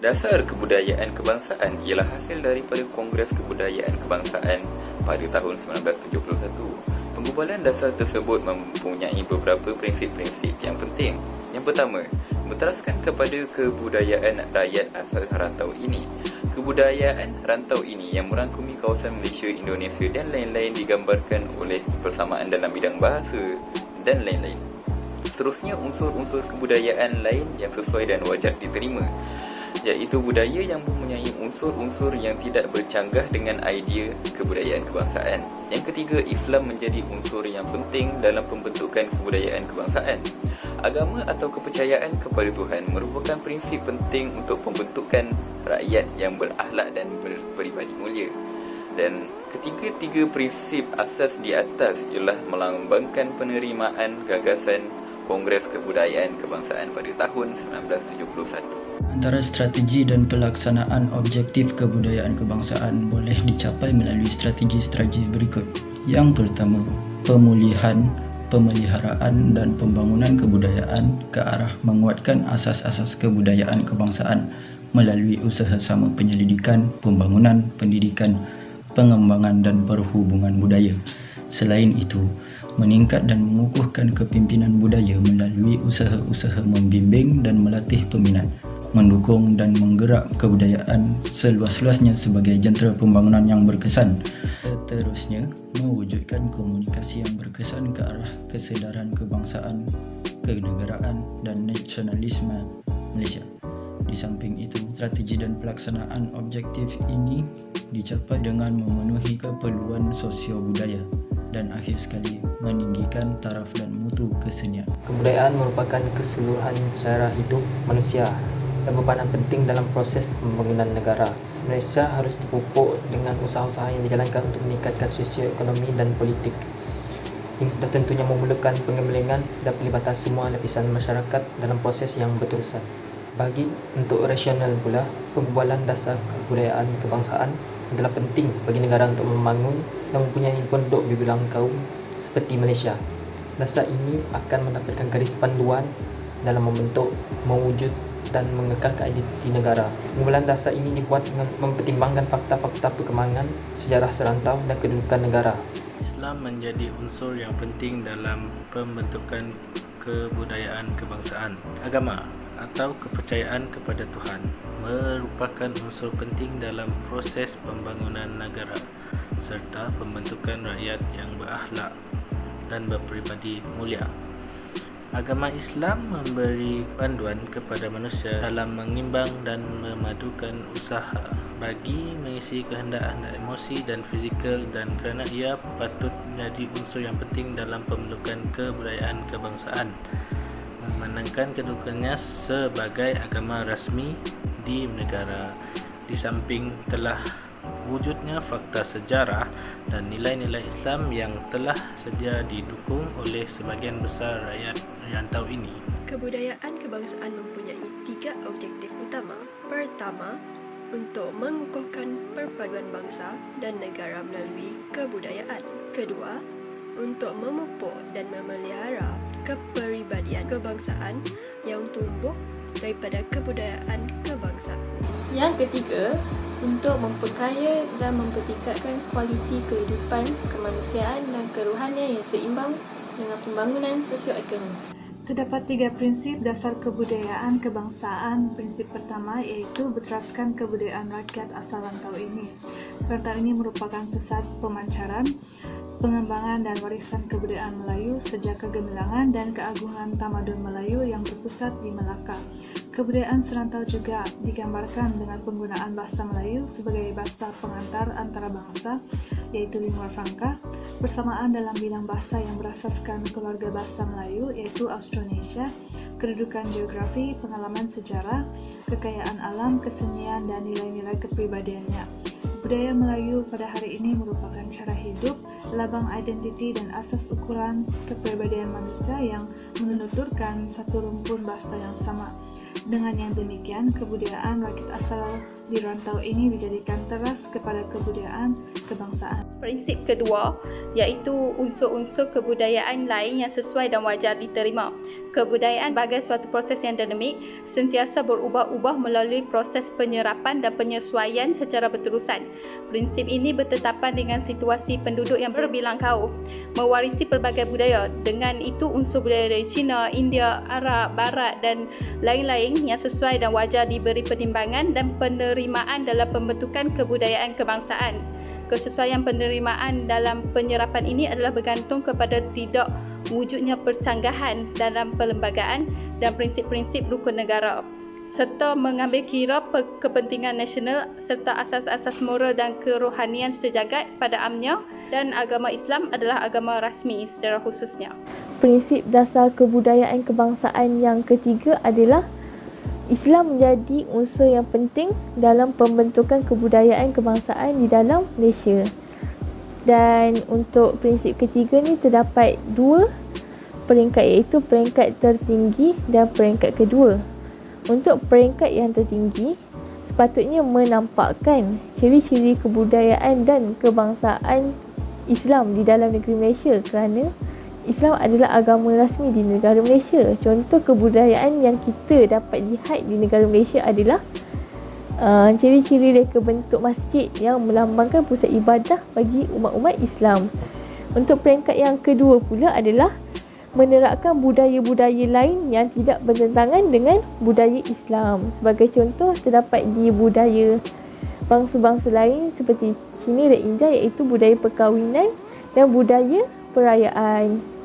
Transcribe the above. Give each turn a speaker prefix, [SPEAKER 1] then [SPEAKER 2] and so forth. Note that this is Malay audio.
[SPEAKER 1] Dasar kebudayaan kebangsaan ialah hasil daripada Kongres Kebudayaan Kebangsaan pada tahun 1971. Penggubalan dasar tersebut mempunyai beberapa prinsip-prinsip yang penting. Yang pertama, berteraskan kepada kebudayaan rakyat asal rantau ini. Kebudayaan rantau ini yang merangkumi kawasan Malaysia, Indonesia dan lain-lain digambarkan oleh persamaan dalam bidang bahasa dan lain-lain. Seterusnya, unsur-unsur kebudayaan lain yang sesuai dan wajar diterima, iaitu budaya yang mempunyai unsur-unsur yang tidak bercanggah dengan idea kebudayaan kebangsaan. Yang ketiga, Islam menjadi unsur yang penting dalam pembentukan kebudayaan kebangsaan. Agama atau kepercayaan kepada Tuhan merupakan prinsip penting untuk pembentukan rakyat yang berakhlak dan berperibadi mulia. Dan ketiga-tiga prinsip asas di atas ialah melambangkan penerimaan gagasan Kongres Kebudayaan Kebangsaan pada tahun 1971.
[SPEAKER 2] Antara strategi dan pelaksanaan objektif kebudayaan kebangsaan boleh dicapai melalui strategi-strategi berikut. Yang pertama, pemulihan, pemeliharaan dan pembangunan kebudayaan ke arah menguatkan asas-asas kebudayaan kebangsaan melalui usaha sama penyelidikan, pembangunan, pendidikan, pengembangan dan perhubungan budaya. Selain itu, meningkat dan mengukuhkan kepimpinan budaya melalui usaha-usaha membimbing dan melatih peminat, mendukung dan menggerak kebudayaan seluas-luasnya sebagai jentera pembangunan yang berkesan. Seterusnya, mewujudkan komunikasi yang berkesan ke arah kesedaran kebangsaan, kenegaraan dan nasionalisme Malaysia. Di samping itu, strategi dan pelaksanaan objektif ini dicapai dengan memenuhi keperluan sosio-budaya dan akhir sekali meninggikan taraf dan mutu kesenian.
[SPEAKER 3] Kebudayaan merupakan keseluruhan cara hidup manusia dan berperanan penting dalam proses pembangunan negara. Malaysia harus dipupuk dengan usaha-usaha yang dijalankan untuk meningkatkan sosioekonomi dan politik. Ini sudah tentunya memulakan pengembangan dan pelibatan semua lapisan masyarakat dalam proses yang berterusan. Untuk rasional pula, penggubalan dasar kebudayaan kebangsaan adalah penting bagi negara untuk membangun dan mempunyai penduduk berbilang kaum seperti Malaysia. Dasar ini akan mendapatkan garis panduan dalam membentuk, mewujud dan mengekalkan identiti negara. Penggubalan dasar ini dibuat dengan mempertimbangkan fakta-fakta perkembangan sejarah serantau dan kedudukan negara.
[SPEAKER 4] Islam menjadi unsur yang penting dalam pembentukan kebudayaan kebangsaan. Agama atau kepercayaan kepada Tuhan merupakan unsur penting dalam proses pembangunan negara serta pembentukan rakyat yang berakhlak dan berperibadi mulia. Agama Islam memberi panduan kepada manusia dalam mengimbang dan memadukan usaha bagi mengisi kehendak emosi dan fizikal, dan kerana ia patut menjadi unsur yang penting dalam pembentukan kebudayaan kebangsaan, memandangkan kedudukannya sebagai agama rasmi di negara. Di samping telah wujudnya fakta sejarah dan nilai-nilai Islam yang telah sedia didukung oleh sebagian besar rakyat rantau ini.
[SPEAKER 5] Kebudayaan kebangsaan mempunyai 3 objektif utama. Pertama, untuk mengukuhkan perpaduan bangsa dan negara melalui kebudayaan. Kedua, untuk memupuk dan memelihara kepribadian kebangsaan yang tumbuh daripada kebudayaan kebangsaan.
[SPEAKER 6] Yang ketiga, untuk memperkaya dan mempertingkatkan kualiti kehidupan, kemanusiaan dan kerohanian yang seimbang dengan pembangunan sosioekonomi.
[SPEAKER 7] Terdapat 3 prinsip dasar kebudayaan kebangsaan. Prinsip pertama iaitu berteraskan kebudayaan rakyat asal rantau ini. Rantau ini merupakan pusat pemancaran, pengembangan dan warisan kebudayaan Melayu sejak kegemilangan dan keagungan tamadun Melayu yang berpusat di Melaka. Kebudayaan serantau juga digambarkan dengan penggunaan bahasa Melayu sebagai bahasa pengantar antara bangsa, yaitu lingua franca, bersamaan dalam bidang bahasa yang berasaskan keluarga bahasa Melayu, yaitu Austronesia, kedudukan geografi, pengalaman sejarah, kekayaan alam, kesenian dan nilai-nilai kepribadiannya. Budaya Melayu pada hari ini merupakan cara hidup, labang identiti dan asas ukuran kepribadian manusia yang menuturkan satu rumpun bahasa yang sama. Dengan yang demikian, kebudayaan rakyat asal di rantau ini dijadikan teras kepada kebudayaan kebangsaan.
[SPEAKER 8] Prinsip kedua iaitu unsur-unsur kebudayaan lain yang sesuai dan wajar diterima. Kebudayaan sebagai suatu proses yang dinamik, sentiasa berubah-ubah melalui proses penyerapan dan penyesuaian secara berterusan. Prinsip ini bertetapan dengan situasi penduduk yang berbilang kaum, mewarisi pelbagai budaya. Dengan itu, unsur budaya dari China, India, Arab, Barat dan lain-lain yang sesuai dan wajar diberi pertimbangan dan penerimaan dalam pembentukan kebudayaan kebangsaan. Kesesuaian penerimaan dalam penyerapan ini adalah bergantung kepada tidak wujudnya percanggahan dalam perlembagaan dan prinsip-prinsip rukun negara, serta mengambil kira kepentingan nasional serta asas-asas moral dan kerohanian sejagat pada amnya, dan agama Islam adalah agama rasmi secara khususnya.
[SPEAKER 6] Prinsip dasar kebudayaan kebangsaan yang ketiga adalah Islam menjadi unsur yang penting dalam pembentukan kebudayaan kebangsaan di dalam Malaysia. Dan untuk prinsip ketiga ni terdapat dua peringkat, iaitu peringkat tertinggi dan peringkat kedua. Untuk peringkat yang tertinggi, sepatutnya menampakkan ciri-ciri kebudayaan dan kebangsaan Islam di dalam negeri Malaysia, kerana Islam adalah agama rasmi di negara Malaysia. Contoh kebudayaan yang kita dapat lihat di negara Malaysia adalah ciri-ciri reka bentuk masjid yang melambangkan pusat ibadah bagi umat-umat Islam. Untuk peringkat yang kedua pula adalah menerapkan budaya-budaya lain yang tidak bertentangan dengan budaya Islam. Sebagai contoh, terdapat di budaya bangsa-bangsa lain seperti China dan India, iaitu budaya perkahwinan dan budaya perayaan.